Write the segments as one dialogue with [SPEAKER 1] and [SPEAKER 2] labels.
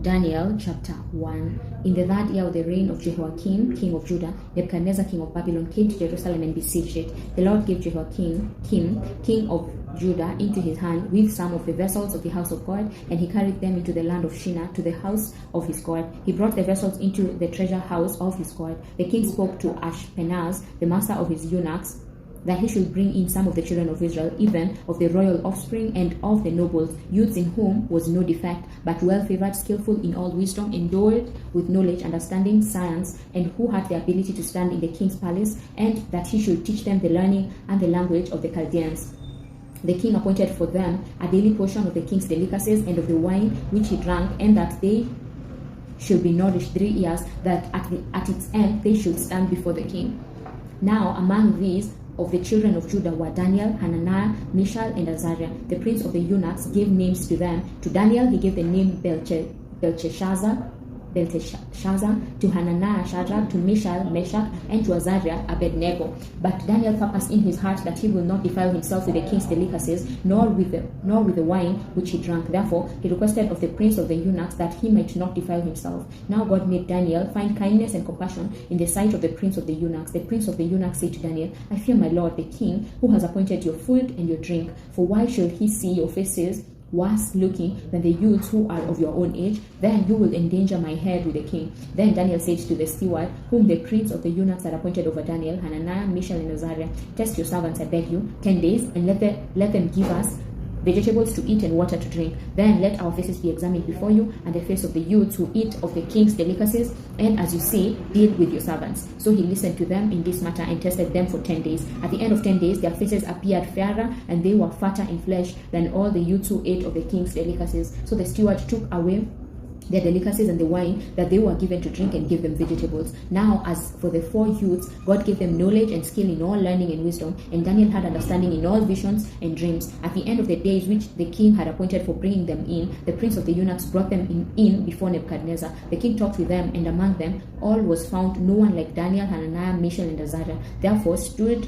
[SPEAKER 1] Daniel chapter 1. In the third year of the reign of Jehoiakim, king of Judah, Nebuchadnezzar, king of Babylon, came to Jerusalem and besieged it. The Lord gave Jehoiakim, king of Judah, into his hand with some of the vessels of the house of God, and he carried them into the land of Shinar to the house of his God. He brought the vessels into the treasure house of his God. The king spoke to Ashpenaz, the master of his eunuchs, that he should bring in some of the children of Israel, even of the royal offspring and of the nobles, youths in whom was no defect, but well-favored, skillful in all wisdom, endowed with knowledge, understanding, science, and who had the ability to stand in the king's palace, and that he should teach them the learning and the language of the Chaldeans. The king appointed for them a daily portion of the king's delicacies and of the wine which he drank, and that they should be nourished 3 years, that at its end they should stand before the king. Now among these of the children of Judah were Daniel, Hananiah, Mishael, and Azariah. The prince of the eunuchs gave names to them. To Daniel he gave the name Belteshazzar, to Hananiah Shadrach, to Mishael Meshach, and to Azariah Abednego. But Daniel purposed in his heart that he will not defile himself with the king's delicacies, nor with the wine which he drank. Therefore he requested of the prince of the eunuchs that he might not defile himself. Now God made Daniel find kindness and compassion in the sight of the prince of the eunuchs. The prince of the eunuchs said to Daniel, I fear my lord the king, who has appointed your food and your drink. For why should he see your faces worse looking than the youths who are of your own age? Then you will endanger my head with the king. Then Daniel said to the steward, whom the prince of the eunuchs had appointed over Daniel, Hananiah, Mishael, and Azariah, test your servants, I beg you, 10 days, and let them give us vegetables to eat and water to drink. Then let our faces be examined before you, and the face of the youths who eat of the king's delicacies, and as you see, deal with your servants. So he listened to them in this matter and tested them for 10 days. At the end of 10 days, their faces appeared fairer, and they were fatter in flesh than all the youths who ate of the king's delicacies. So the steward took away their delicacies and the wine that they were given to drink, and gave them vegetables. Now as for the 4 youths, God gave them knowledge and skill in all learning and wisdom, and Daniel had understanding in all visions and dreams. At the end of the days which the king had appointed for bringing them in, the prince of the eunuchs brought them in before Nebuchadnezzar. The king talked with them, and among them all was found no one like Daniel, Hananiah, Mishael, and Azariah. Therefore stood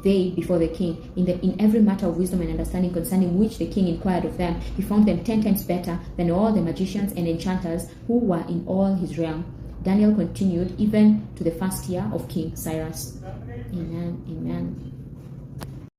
[SPEAKER 1] they before the king in every matter of wisdom and understanding concerning which the king inquired of them. He found them 10 times better than all the magicians and enchanters who were in all his realm. Daniel continued even to the first year of King Cyrus. Amen. Amen.